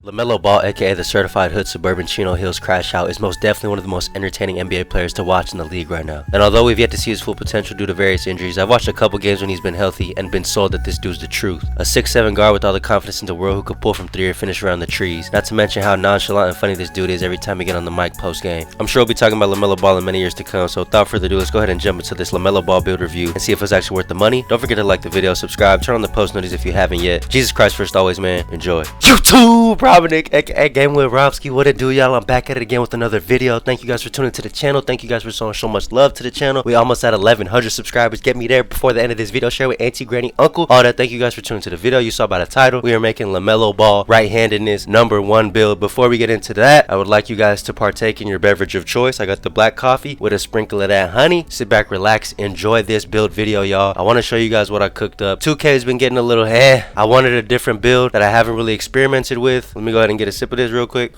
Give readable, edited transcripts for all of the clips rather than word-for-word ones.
Lamelo Ball, aka the certified hood suburban Chino Hills crash out, is most definitely one of the most entertaining NBA players to watch in the league right now. And although we've yet to see his full potential due to various injuries, I've watched a couple games when he's been healthy and been sold that this dude's the truth. A 6'7" guard with all the confidence in the world who could pull from three or finish around the trees. Not to mention how nonchalant and funny this dude is every time we get on the mic post game. I'm sure we'll be talking about Lamelo Ball in many years to come, so without further ado, let's go ahead and jump into this Lamelo Ball build review and see if it's actually worth the money. Don't forget to like the video, subscribe, turn on the post notifications if you haven't yet. Jesus Christ first always, man. Enjoy. YouTube, Robinick, aka Game with Robski, what it do, y'all? I'm back at it again with another video. Thank you guys for tuning to the channel. Thank you guys for showing so much love to the channel. We almost at 1100 subscribers. Get me there before the end of this video. Share with auntie, granny, uncle, all that. Thank you guys for tuning to the video. You saw by the title, we are making Lamelo Ball right-handedness #1 build. Before we get into that, I would like you guys to partake in your beverage of choice. I got the black coffee with a sprinkle of that honey. Sit back, relax, enjoy this build video, y'all. I want to show you guys what I cooked up. 2K has been getting a little I wanted a different build that I haven't really experimented with. Let me go ahead and get a sip of this real quick.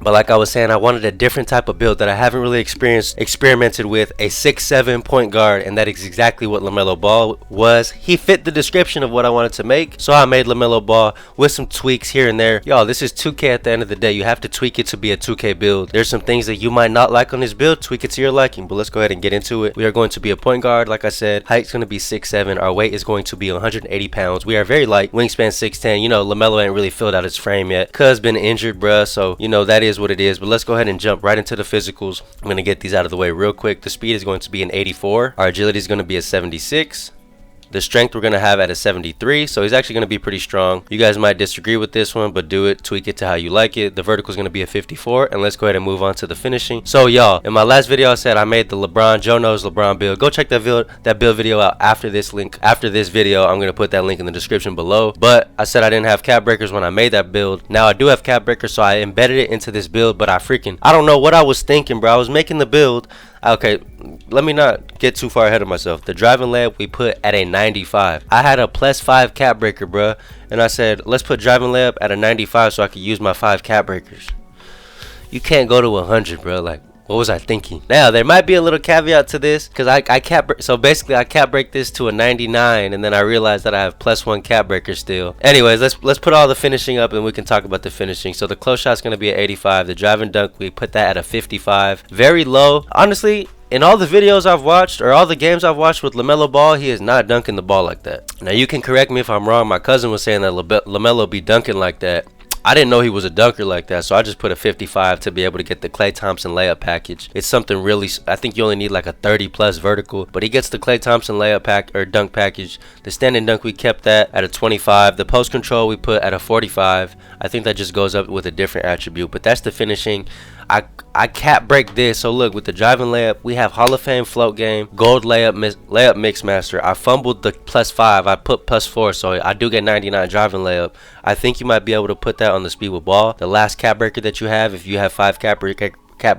But like I was saying, I wanted a different type of build that I haven't really experimented with. A 6'7" point guard, and that is exactly what Lamelo Ball was. He fit the description of what I wanted to make, so I made Lamelo Ball with some tweaks here and there. Y'all, this is 2K at the end of the day. You have to tweak it to be a 2K build. There's some things that you might not like on this build. Tweak it to your liking, but let's go ahead and get into it. We are going to be a point guard, like I said. Height's going to be 6'7". Our weight is going to be 180 pounds. We are very light. Wingspan 6'10". You know, Lamelo ain't really filled out his frame yet. Cuz been injured, bruh, so you know that is what it is. But let's go ahead and jump right into the physicals. I'm going to get these out of the way real quick. The speed is going to be an 84. Our agility is going to be a 76. The strength we're going to have at a 73, so he's actually going to be pretty strong. You guys might disagree with this one, but do it. Tweak it to how you like it. The vertical is going to be a 54, and let's go ahead and move on to the finishing. So, y'all, in my last video, I said I made the LeBron, Joe knows LeBron build. Go check that build video out after this link. After this video, I'm going to put that link in the description below. But I said I didn't have cap breakers when I made that build. Now, I do have cap breakers, so I embedded it into this build, but I don't know what I was thinking, bro. I was making the build. Okay, let me not get too far ahead of myself. The driving layup we put at a 95. I had a +5 cap breaker, bruh, and I said, let's put driving layup at a 95 so I could use my 5 cap breakers. You can't go to 100, bro. Like, what was I thinking? Now, there might be a little caveat to this, because I cap break this to a 99, and then I realized that I have +1 cap breaker still. Anyways, let's put all the finishing up, and we can talk about the finishing. So the close shot's going to be at 85. The drive and dunk, we put that at a 55. Very low. Honestly, in all the videos I've watched, or all the games I've watched with Lamelo Ball, he is not dunking the ball like that. Now, you can correct me if I'm wrong. My cousin was saying that Lamelo be dunking like that. I didn't know he was a dunker like that, so I just put a 55 to be able to get the Klay Thompson layup package. It's something really, I think you only need like a 30+ vertical, but he gets the Klay Thompson layup dunk package. The standing dunk, we kept that at a 25. The post control, we put at a 45. I think that just goes up with a different attribute, but that's the finishing. I cap break this. So look, with the driving layup, we have Hall of Fame float game, gold layup mix master. I fumbled the +5. I put +4, so I do get 99 driving layup. I think you might be able to put that on the speed with ball. The last cap breaker that you have, if you have 5 cap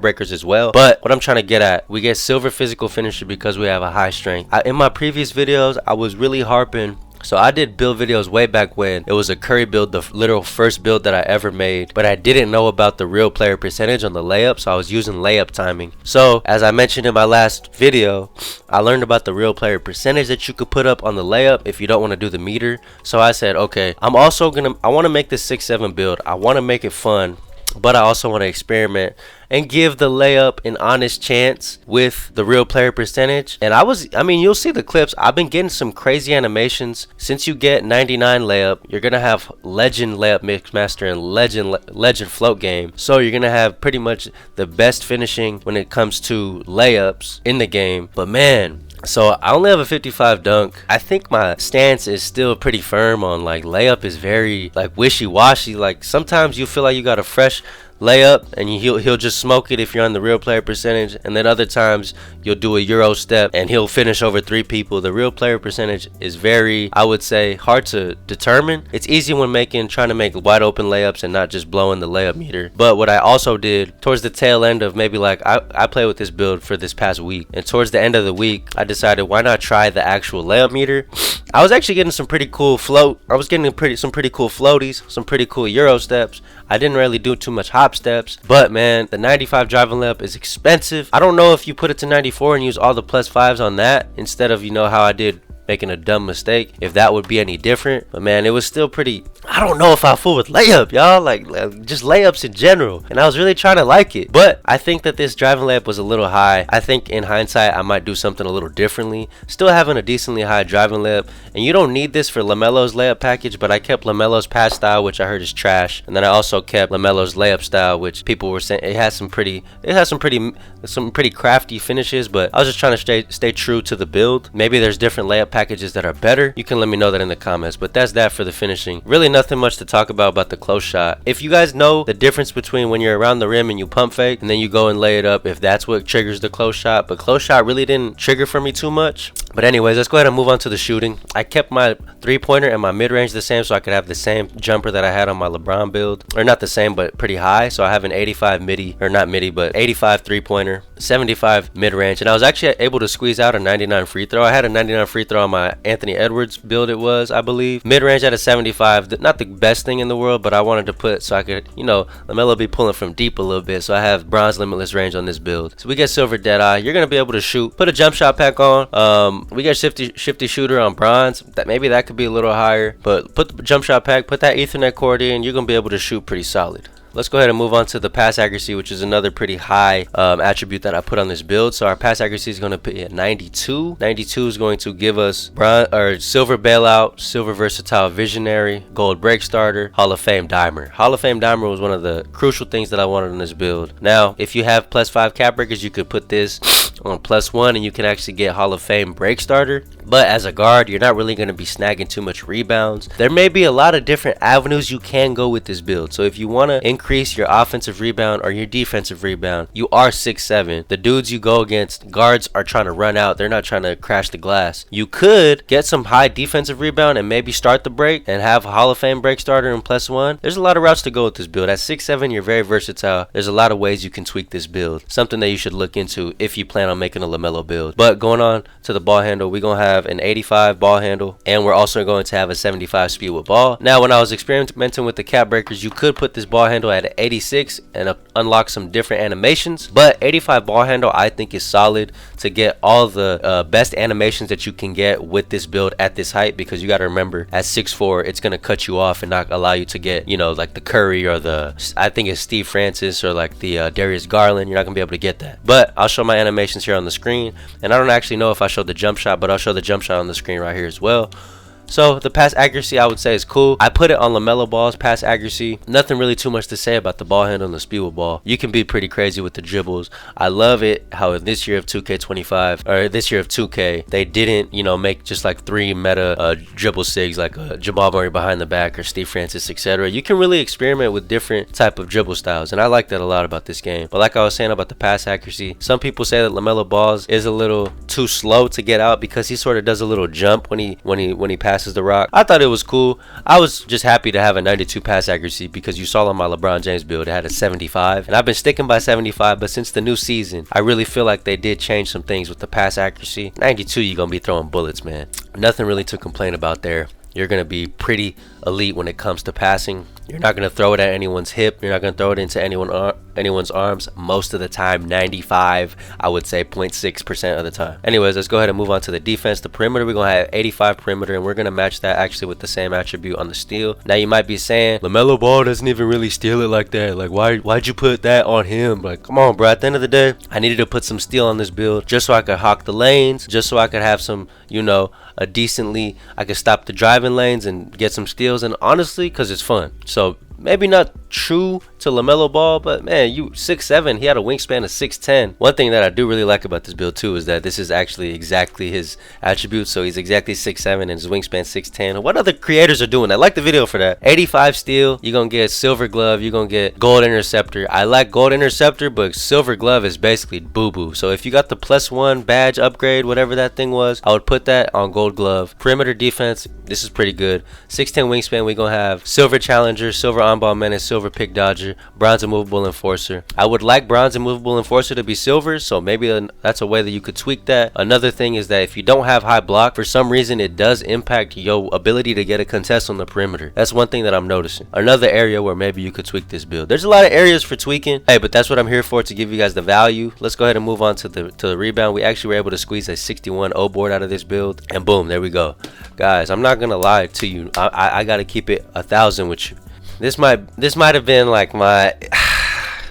breakers as well. But what I'm trying to get at, we get silver physical finisher because we have a high strength. In my previous videos, I was really harping. So I did build videos way back when. It was a Curry build, the literal first build that I ever made. But I didn't know about the real player percentage on the layup, so I was using layup timing. So as I mentioned in my last video, I learned about the real player percentage that you could put up on the layup if you don't want to do the meter. So I said, okay, I want to make this 6'7" build. I want to make it fun, but I also want to experiment and give the layup an honest chance with the real player percentage. And I mean, you'll see the clips. I've been getting some crazy animations. Since you get 99 layup, you're going to have legend layup mix master and legend float game. So you're going to have pretty much the best finishing when it comes to layups in the game. But man, so I only have a 55 dunk. I think my stance is still pretty firm on like layup is very like wishy-washy. Like sometimes you feel like you got a fresh layup and he'll just smoke it if you're on the real player percentage, and then other times you'll do a Euro step and he'll finish over 3 people. The real player percentage is very, I would say, hard to determine. It's easy when trying to make wide open layups and not just blowing the layup meter. But what I also did towards the tail end of maybe like I played with this build for this past week, and towards the end of the week I decided why not try the actual layup meter. I was actually getting some pretty cool I was getting some pretty cool floaties, some pretty cool Euro steps. I didn't really do too much hop steps, but man, the 95 driving layup is expensive. I don't know if you put it to 94 and use all the +5s on that instead of, you know, how I did making a dumb mistake, if that would be any different. But man, it was still pretty, I don't know if I fool with layup, y'all, like just layups in general, and I was really trying to like it. But I think that this driving layup was a little high. I think in hindsight I might do something a little differently. Still having a decently high driving layup, and you don't need this for Lamelo's layup package, but I kept Lamelo's pass style, which I heard is trash, and then I also kept Lamelo's layup style, which people were saying it has some pretty crafty finishes. But I was just trying to stay true to the build. Maybe there's different layup packages that are better. You can let me know that in the comments. But that's that for the finishing. Really nothing much to talk about the close shot. If you guys know the difference between when you're around the rim and you pump fake and then you go and lay it up, if that's what triggers the close shot. But close shot really didn't trigger for me too much. But anyways, let's go ahead and move on to the shooting. I kept my 3-pointer and my mid-range the same, so I could have the same jumper that I had on my LeBron build, or not the same but pretty high. So I have an 85 midi, or not midi, but 85 3-pointer, 75 mid-range, and I was actually able to squeeze out a 99 free throw. I had a 99 free throw on my Anthony Edwards build, it was, I believe. Mid-range at a 75, not the best thing in the world, but I wanted to put so I could, you know, Lamelo be pulling from deep a little bit, so I have bronze limitless range on this build. So we get silver deadeye. You're gonna be able to shoot. Put a jump shot pack on. We get shifty shooter on bronze. That maybe that could be a little higher, but put the jump shot pack, put that Ethernet cord in, you're gonna be able to shoot pretty solid. Let's go ahead and move on to the pass accuracy, which is another pretty high attribute that I put on this build. So our pass accuracy is going to be at 92. 92 is going to give us bronze or silver bailout, silver versatile visionary, gold break starter, Hall of Fame dimer. Hall of Fame dimer was one of the crucial things that I wanted in this build. Now, if you have +5 cap breakers, you could put this on +1 and you can actually get Hall of Fame break starter. But as a guard, you're not really going to be snagging too much rebounds. There may be a lot of different avenues you can go with this build. So if you want to increase your offensive rebound or your defensive rebound, you are 6'7". The dudes you go against, guards, are trying to run out. They're not trying to crash the glass. You could get some high defensive rebound and maybe start the break and have a Hall of Fame break starter in +1. There's a lot of routes to go with this build. At 6'7", you're very versatile. There's a lot of ways you can tweak this build. Something that you should look into if you plan on making a Lamelo build. But going on to the ball handle, we're going to have an 85 ball handle, and we're also going to have a 75 speed with ball. Now, when I was experimenting with the cap breakers, you could put this ball handle at an 86 and unlock some different animations, but 85 ball handle I think is solid to get all the best animations that you can get with this build at this height, because you got to remember at 6'4", it's going to cut you off and not allow you to get, you know, like the Curry or the, I think it's Steve Francis, or like the Darius Garland. You're not going to be able to get that. But I'll show my animations here on the screen, and I don't actually know if I showed the jump shot, but I'll show the jump shot on the screen right here as well. So the pass accuracy I would say is cool. I put it on Lamelo Ball's pass accuracy. Nothing really too much to say about the ball handle and the speed with ball. You can be pretty crazy with the dribbles. I love it how in this year of 2K25 or this year of 2K, they didn't, you know, make just like 3 meta dribble sigs like Jamal Murray behind the back or Steve Francis, etc. You can really experiment with different type of dribble styles, and I like that a lot about this game. But like I was saying about the pass accuracy, some people say that Lamelo Ball is a little too slow to get out because he sort of does a little jump when he passes the rock. I thought it was cool. I was just happy to have a 92 pass accuracy because you saw on my LeBron James build it had a 75, and I've been sticking by 75, but since the new season I really feel like they did change some things with the pass accuracy. 92, you're gonna be throwing bullets, man. Nothing really to complain about there. You're gonna be pretty elite when it comes to passing. You're not going to throw it at anyone's hip. You're not going to throw it into anyone's arms. Most of the time, 95, I would say 0.6% of the time. Anyways, let's go ahead and move on to the defense. The perimeter, we're going to have 85 perimeter, and we're going to match that actually with the same attribute on the steal. Now, you might be saying, Lamelo Ball doesn't even really steal it like that. Like, why'd you put that on him? Like, come on, bro. At the end of the day, I needed to put some steal on this build just so I could hawk the lanes, just so I could have some, you know, I could stop the driving lanes and get some steals, and honestly, because it's fun. So maybe not true to Lamelo Ball, but man, you 6'7", he had a wingspan of 6'10". One thing that I do really like about this build too is that this is actually exactly his attribute. So he's exactly 6'7" and his wingspan 6'10". What other creators are doing that? Like the video for that. 85 steal, you're gonna get silver glove, you're gonna get gold interceptor. I like gold interceptor, but silver glove is basically boo-boo. So if you got the +1 badge upgrade, whatever that thing was, I would put that on gold glove. Perimeter defense, this is pretty good. 6'10" wingspan, we're gonna have silver challenger, silver on-ball menace, silver pick dodger, bronze immovable enforcer. I would like bronze immovable enforcer to be silver, so maybe that's a way that you could tweak that. Another thing is that if you don't have high block, for some reason it does impact your ability to get a contest on the perimeter. That's one thing that I'm noticing. Another area where maybe you could tweak this build. There's a lot of areas for tweaking. Hey, but that's what I'm here for, to give you guys the value. Let's go ahead and move on to the rebound. We actually were able to squeeze a 61 O board out of this build, and boom, there we go. Guys, I'm not gonna lie to you. I gotta keep it 1,000 with you. This might have been like my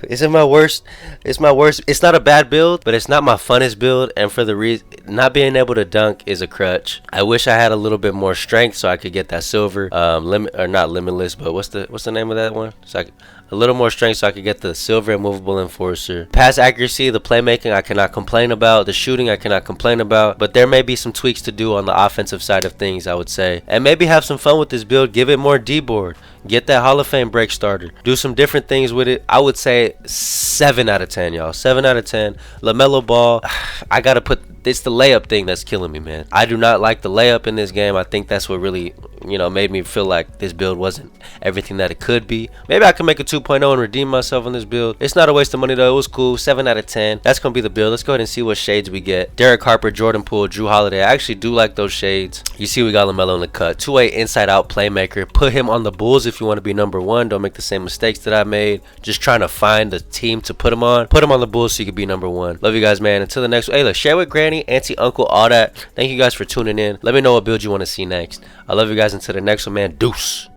is it my worst? It's my worst. It's not a bad build, but it's not my funnest build, and for the reason not being able to dunk is a crutch. I wish I had a little bit more strength so I could get that silver not limitless, but what's the name of that one? So a little more strength so I could get the silver immovable enforcer. Pass accuracy, the playmaking I cannot complain about. The shooting I cannot complain about, but there may be some tweaks to do on the offensive side of things, I would say, and maybe have some fun with this build. Give it more D-board. Get that Hall of Fame break starter. Do some different things with it. I would say 7 out of 10, y'all. 7 out of 10. Lamelo Ball, I gotta put, it's the layup thing that's killing me, man. I do not like the layup in this game. I think that's what really, made me feel like this build wasn't everything that it could be. Maybe I can make a 2.0 and redeem myself on this build. It's not a waste of money though. It was cool. 7 out of 10. That's gonna be the build. Let's go ahead and see what shades we get. Derek Harper, Jordan Poole, Drew Holiday. I actually do like those shades. You see we got LaMelo in the cut. 2-way inside out playmaker. Put him on the Bulls if you want to be number 1. Don't make the same mistakes that I made. Just trying to find the team to put him on. Put him on the Bulls so you can be number 1. Love you guys, man. Until the next one. Hey, look, share with granny, auntie, uncle, all that. Thank you guys for tuning in. Let me know what build you want to see next. I love you guys. Until the next one, man. Deuce.